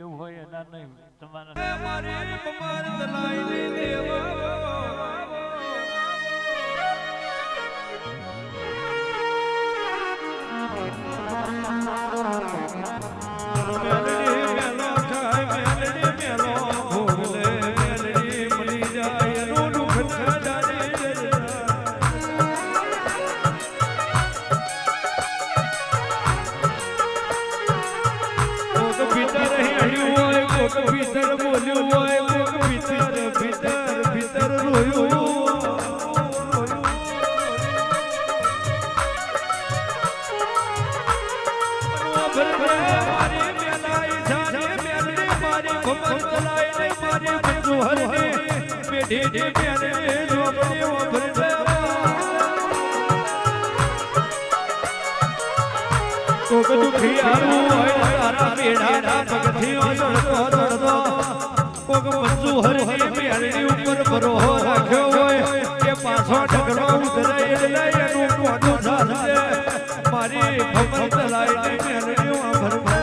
એવું હોય એના નહીં તમારા મારી પમાર દલાઈ દેવા ભીતર બોલ્યું હોય ભીતર ભીતર ભીતર રોયું મારી મેલાઈ જાને મેલને મારી ભમર ચલાઈને મારી બંધુ હરને બેઠી મેલે જોબડે ઓભરને કોક દુખી આવું હોય તારા બેડાના પગથિયો ચડતો કોક બંધુ હરની મેલની ઉપર ભરોહો રાખ્યો હોય કે પાછો ઢગલો ઉતરે એટલે એનું મોઢું સાધે મારી ભમર ચલાઈને મેલની ઓભરને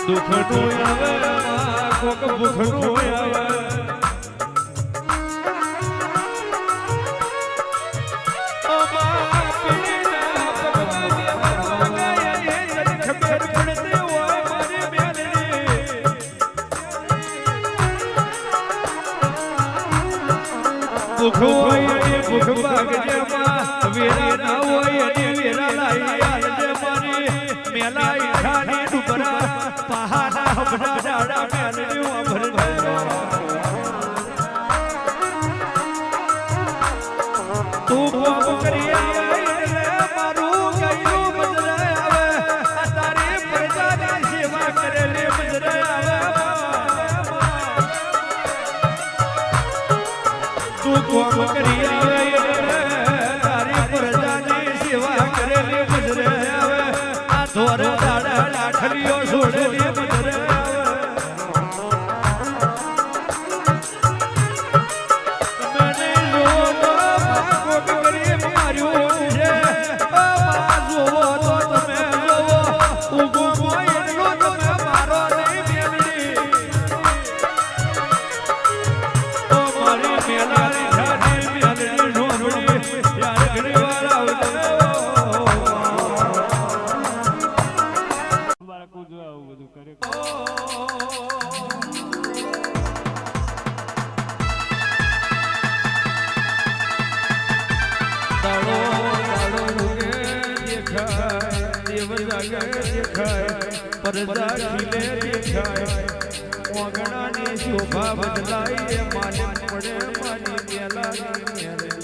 દુખનું આવે કોક ભૂખનું આવે ભૂખ હોય ભૂખ ભાગજમાં વેરા ના હોય વેરા લાઈ આલજે મારી મેલાઈ ખાની ડુબરા પહાડા હબડા ડાડા મેલની ઓભરને તું કોમ કરી મારું કયું મજરે આવે તારી પ્રજાની સેવા કરેલી મજરે આવે તું કોમ કરી તારી પ્રજાની સેવા કરેલી મજરે આવે આ ધોર દાડા લાઠલીઓ છોડેલી મજરે પરદા ખીલે દેખાય ઓગણાની શોભા બદલાઈ માને પડે મારી મેલાની મેલે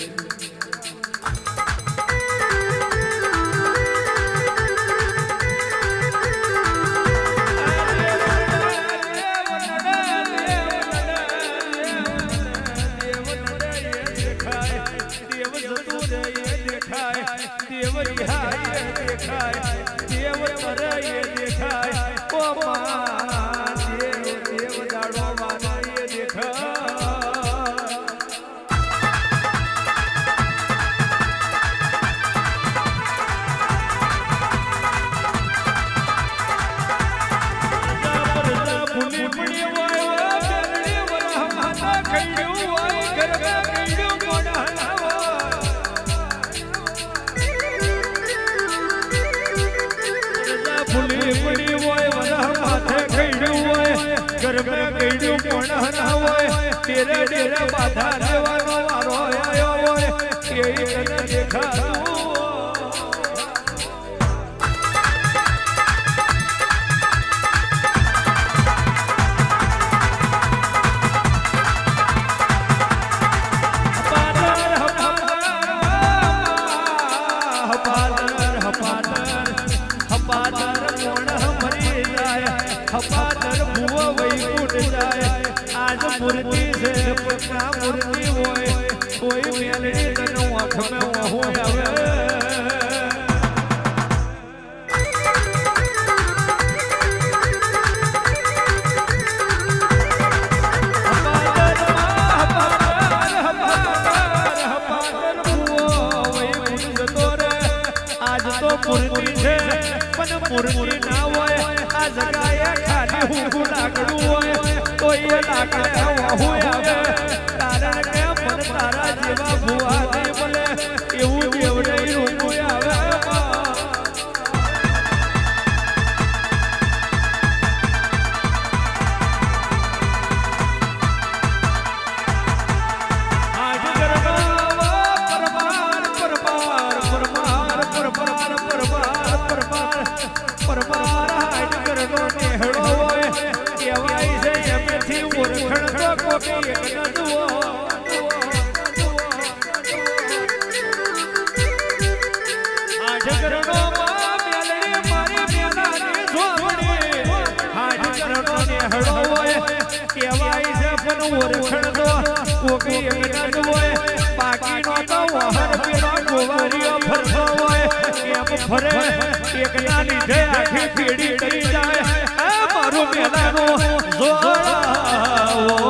તેરે ડેરે બાધા દેવાનો વારો આયો હોય એ તને દેખાતું મૂર્તિ છે પકડા મૂર્તિ હોય કોઈ મેલડી તને આંખ મે હોય આવે આજ તો મૂર્તિ છે પણ મૂર્તિ ના હોય આ જગાએ ખાલી હું લાકડું હોય તો એ લાકડા વાહું આવે કારણ કે મને તારા જેવા ભુવા નહીં મળે એવું દેવડે રૂપું આવે ફરે એક ના લીધે આખી પીડી કરી જાય મારું મેલાનો જોરાવો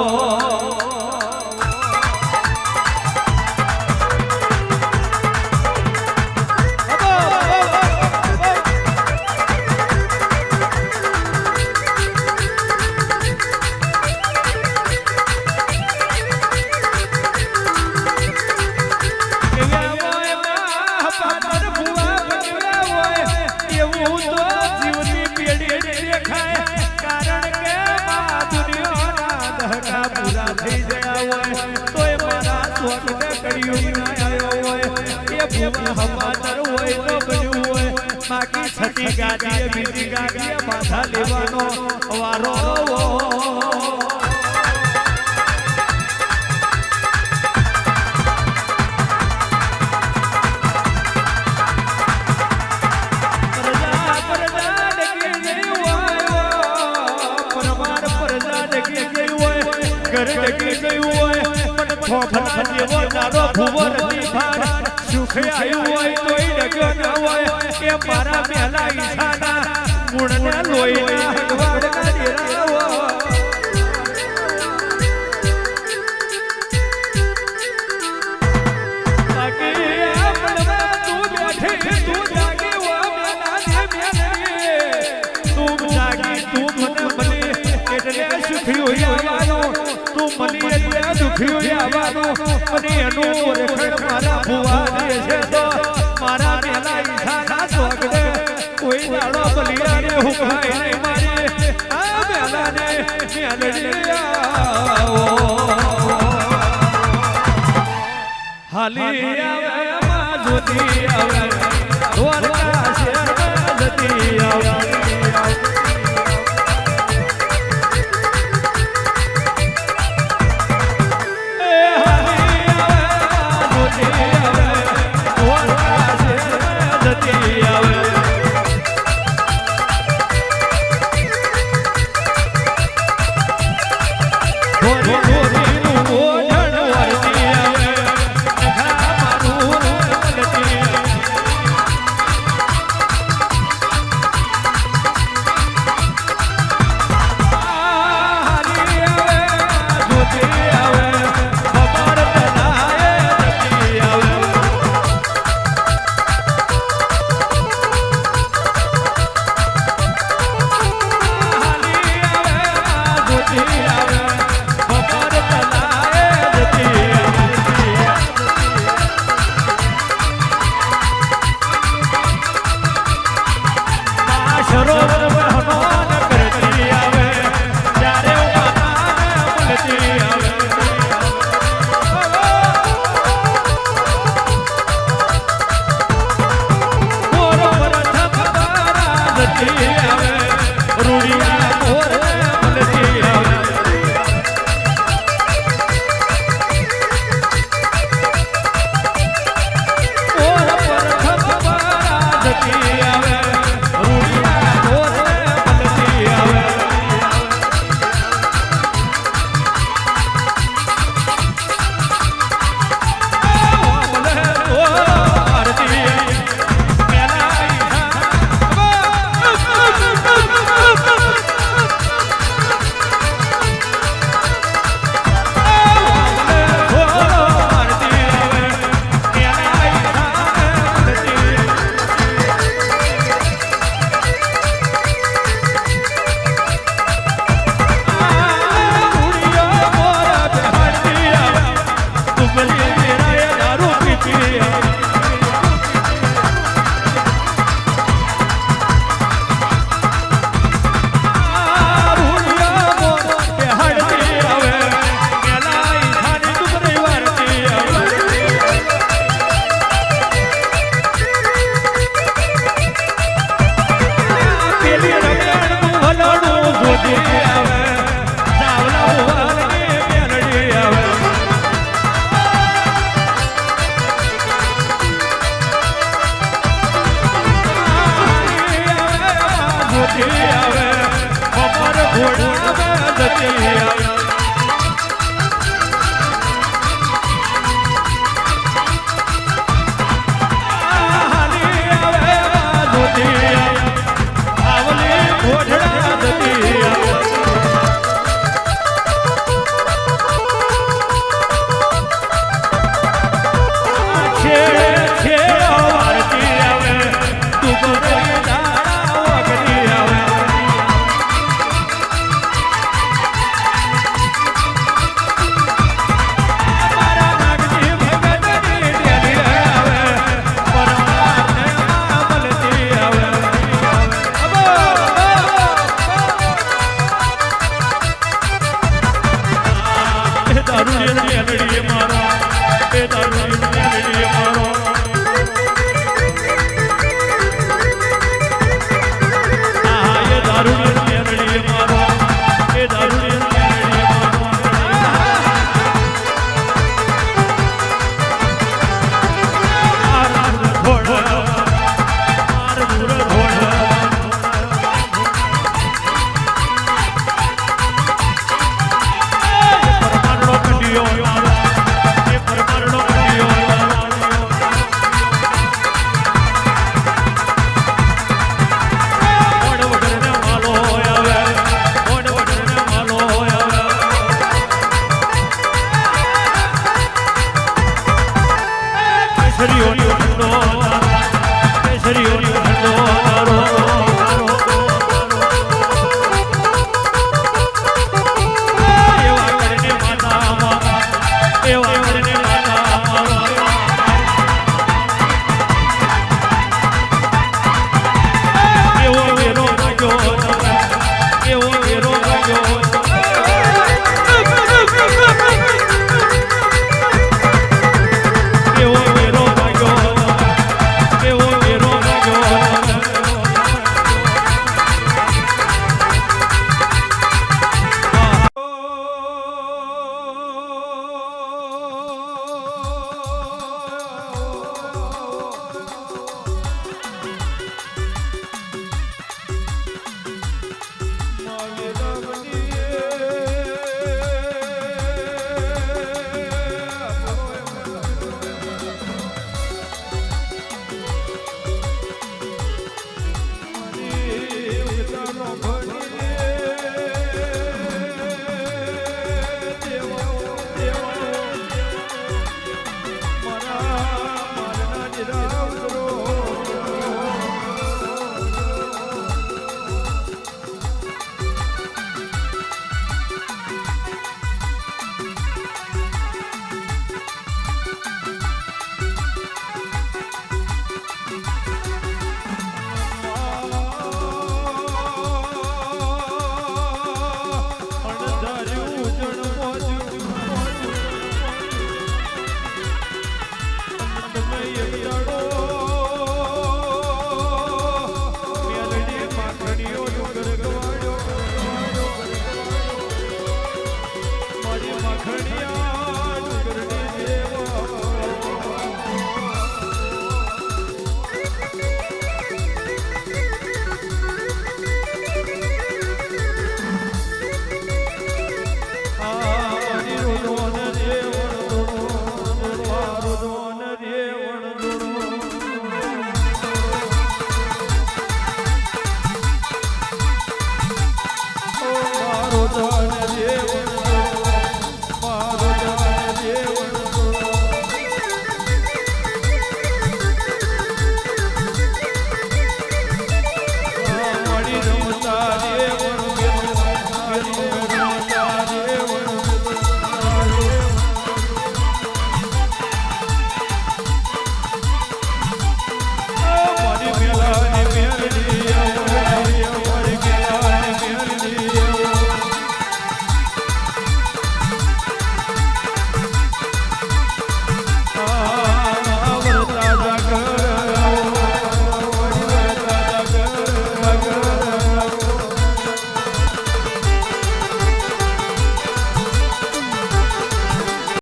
છઠ્ઠી ગાડીએ બીજી ગાડીએ માથા લેવાનો વારો સુખ આવ્યું હોય તોય ડગ્યો ન હોય કે મારા પહેલા ઈચ્છાના ગુણને લોહીના હગવાડના ડેરાવો બાકી તું બેઠી તું જાગી હો મેલા તું જાગી તું મને મળી એટલે સુખી હોય આવવાનું તું મળી એટલે દુખી હોય આવવાનું મને એનું રેખડ મારા ભુવા છે તો મારા મેલા ઈચ્છાના સ્વગડે કોઈ દાડો બલિયાને હુકાય નહીં મારી આ મેલાને મેલડી આવો હાલી આવે માં જોતી આવે દ્વારકા શહેરમાં જતી આવે જતી આવે અમર ઘોડા જતી આવે